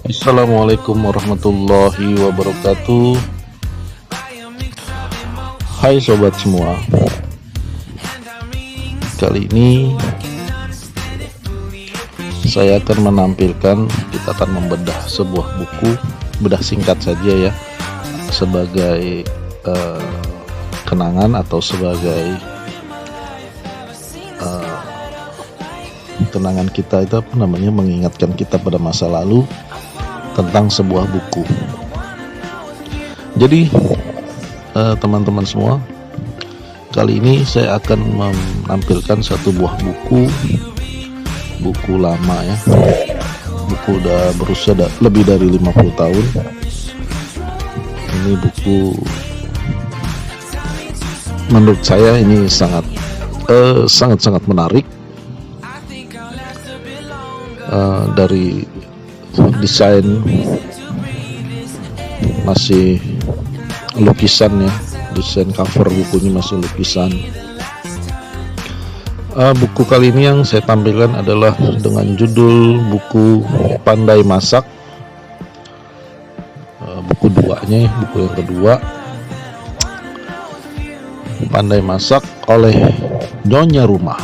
Assalamualaikum warahmatullahi wabarakatuh. Hai sobat semua, kali ini saya akan menampilkan, kita akan membedah sebuah buku, bedah singkat saja ya, sebagai kenangan atau sebagai kenangan kita itu apa namanya, mengingatkan kita pada masa lalu tentang sebuah buku. Jadi teman-teman semua, kali ini saya akan menampilkan satu buah buku lama ya, buku udah berusia lebih dari 50 tahun. Ini buku menurut saya ini sangat menarik, dari desain masih lukisan ya, desain cover bukunya masih lukisan. Buku kali ini yang saya tampilkan adalah dengan judul buku Pandai Masak, buku duanya, buku yang kedua, Pandai Masak oleh Nyonya Rumah,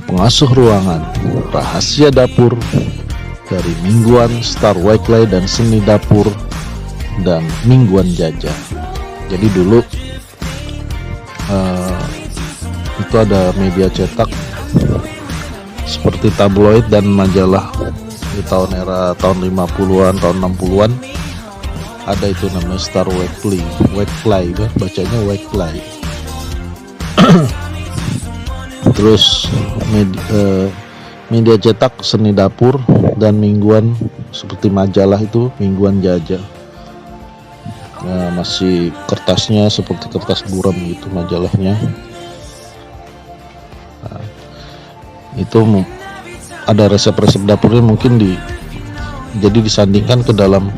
Pengasuh Ruangan, Rahasia Dapur, dari Mingguan Star Weekly dan Seni Dapur, dan Mingguan Jajah. Jadi dulu itu ada media cetak seperti tabloid dan majalah di era tahun 50-an, tahun 60-an. Ada itu namanya Star Weekly, bacanya Weekly. Terus media cetak Seni Dapur dan mingguan seperti majalah itu Mingguan Jajah. Masih kertasnya seperti kertas buram gitu majalahnya. Itu ada resep-resep dapurnya, mungkin jadi disandingkan ke dalam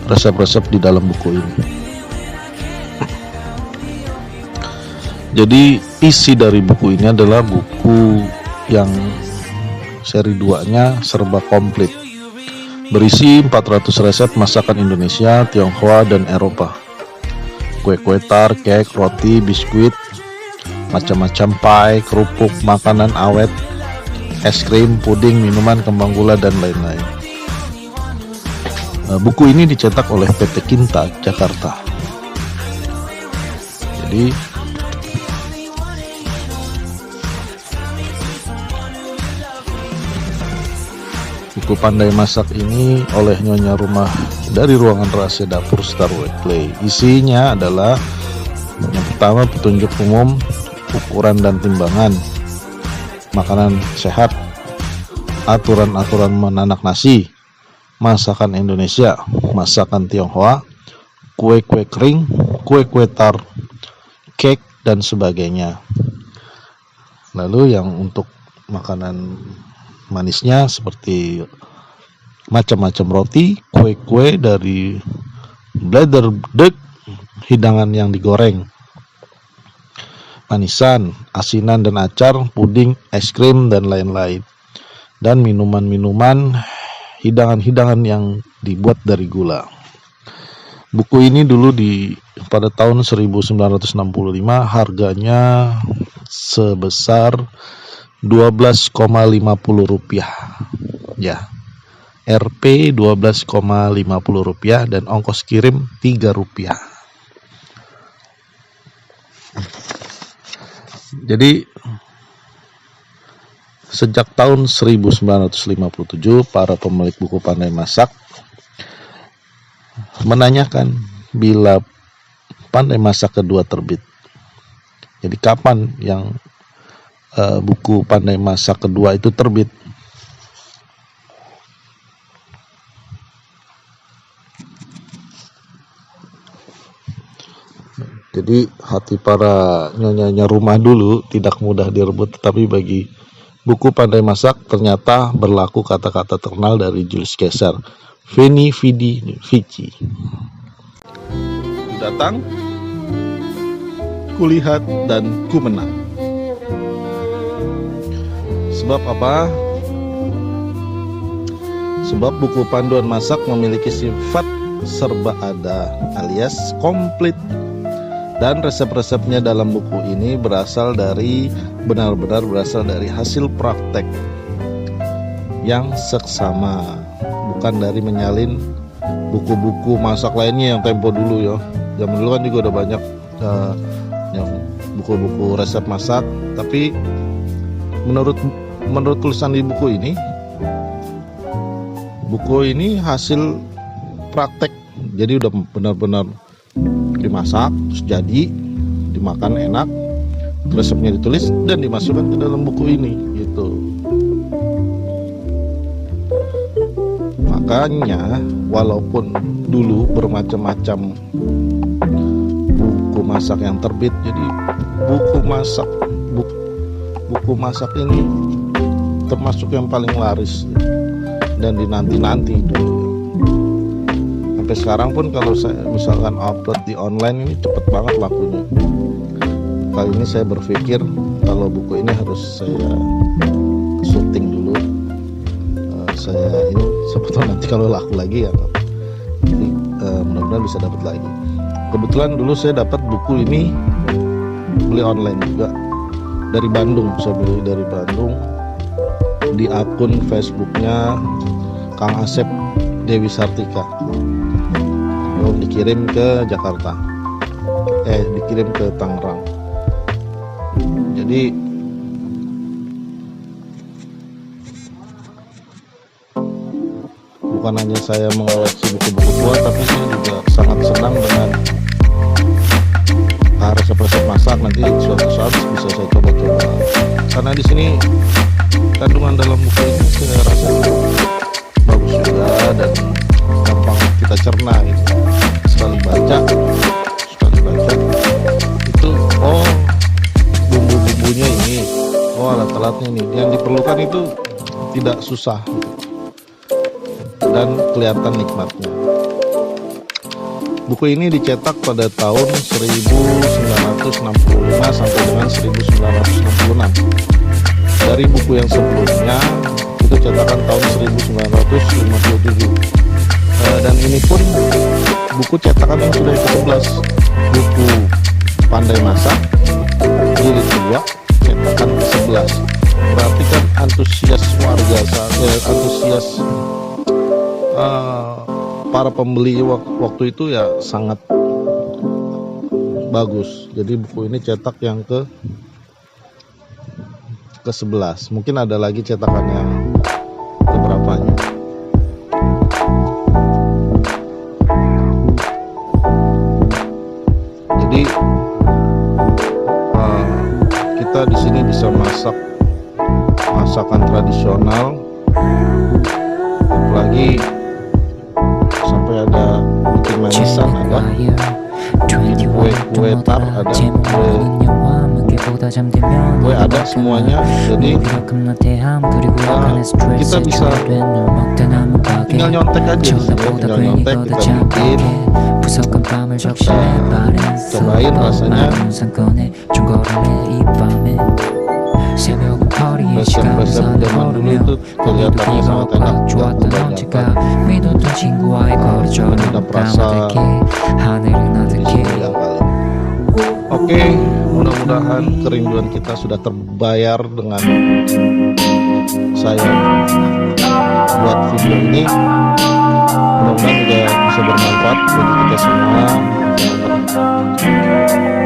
resep-resep di dalam buku ini. Jadi isi dari buku ini adalah buku yang seri 2-nya serba komplit, berisi 400 resep masakan Indonesia, Tionghoa, dan Eropa. Kue-kue tar, kek, roti, biskuit, macam-macam pie, kerupuk, makanan awet, es krim, puding, minuman, kembang gula, dan lain-lain. Buku ini dicetak oleh PT Kinta, Jakarta. Jadi buku Pandai Masak ini oleh Nyonya Rumah dari Ruangan Rahasia Dapur Star Weekly. Isinya adalah yang pertama, petunjuk umum, ukuran dan timbangan, makanan sehat, aturan-aturan menanak nasi, masakan Indonesia, masakan Tionghoa, kue-kue kering, kue-kue tar, cake, dan sebagainya. Lalu yang untuk makanan manisnya seperti macam-macam roti, kue-kue dari blederdek, hidangan yang digoreng, manisan, asinan dan acar, puding, es krim, dan lain-lain. Dan minuman-minuman, hidangan-hidangan yang dibuat dari gula. Buku ini dulu pada tahun 1965 harganya sebesar Rp12,50 ya, Rp 12,50 dan ongkos kirim Rp3. Jadi sejak tahun 1957 para pemilik buku Pandai Masak menanyakan bila Pandai Masak kedua terbit. Jadi kapan yang buku Pandai Masak kedua itu terbit? Jadi hati para nyonya rumah dulu tidak mudah direbut, tetapi bagi buku Pandai Masak ternyata berlaku kata-kata terkenal dari Julius Caesar, Veni Vidi Vici. Datang, kulihat dan ku menang. Sebab apa? Sebab buku panduan masak memiliki sifat serba ada alias komplit, dan resep-resepnya dalam buku ini benar-benar berasal dari hasil praktek yang seksama, bukan dari menyalin buku-buku masak lainnya yang tempo dulu ya. Zaman dulu kan juga udah banyak yang buku-buku resep masak, tapi menurut tulisan di buku ini hasil praktek, jadi udah benar-benar dimasak terus jadi dimakan enak, resepnya ditulis dan dimasukkan ke dalam buku ini gitu. Makanya walaupun dulu bermacam-macam buku masak yang terbit, jadi buku masak ini termasuk yang paling laris dan dinanti-nanti dulu. Sampai sekarang pun kalau saya misalkan upload di online ini cepet banget lakunya. Kali ini saya berpikir kalau buku ini harus saya syuting dulu. Saya ini sebetulnya nanti kalau laku lagi ya, jadi mudah-mudahan bisa dapat lagi. Kebetulan dulu saya dapat buku ini beli online juga dari Bandung, saya beli dari Bandung di akun Facebooknya Kang Asep Dewi Sartika. Belum dikirim ke Jakarta, dikirim ke Tangerang. Jadi bukan hanya saya mengoleksi buku-buku tua, tapi saya juga sangat senang dengan resep-resep masak. Nanti suatu saat bisa saya coba-coba, karena di sini kandungan dalam buku ini saya rasa bagus juga dan gampang kita cerna gitu. Sekali baca itu, oh bumbu-bumbunya ini, oh alat-alatnya ini, yang diperlukan itu tidak susah dan kelihatan nikmatnya. Buku ini dicetak pada tahun 1965 sampai dengan 1966. Dari buku yang sebelumnya itu cetakan tahun 1957. Dan ini pun buku cetakan yang sudah ke-11, buku Pandai Masak jilid 2 cetakan ke-11. Berarti kan antusias warga, antusias para pembeli waktu itu ya sangat bagus. Jadi buku ini cetak yang ke-11. Mungkin ada lagi cetakan yang keberapanya. Jadi kita di sini bisa masak masakan tradisional, apalagi sampai ada bikin manisan, ada bikin kue tar, ada kue ada semuanya. Jadi kita bisa tinggal nyontek aja, tinggal nyontek, kita bikin, cobain rasanya. Resep-resep zaman dulu itu kelihatannya sangat enak, kebanyakan ada perasa Oke, mudah-mudahan kerinduan kita sudah terbayar dengan saya buat video ini. Mudah-mudahan juga bisa bermanfaat bagi kita semua,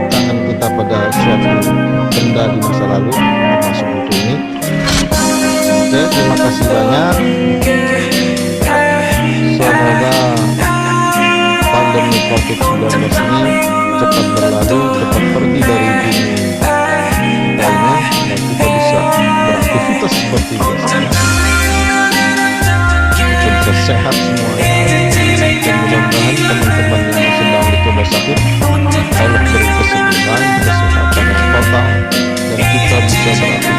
jangan kita pada suatu benda di masa lalu, termasuk buku ini. Oke, terima kasih banyak. Semoga pandemi COVID-19 ini cepat berlalu, cepat pergi dari dunia ini, dan kita bisa beraktivitas seperti biasanya, kita bisa sehat semuanya, dan mudah-mudahan teman-teman yang sedang dicoba sakit Allah beri kesembuhan, kesehatan yang total, dan kita bisa beraktivitas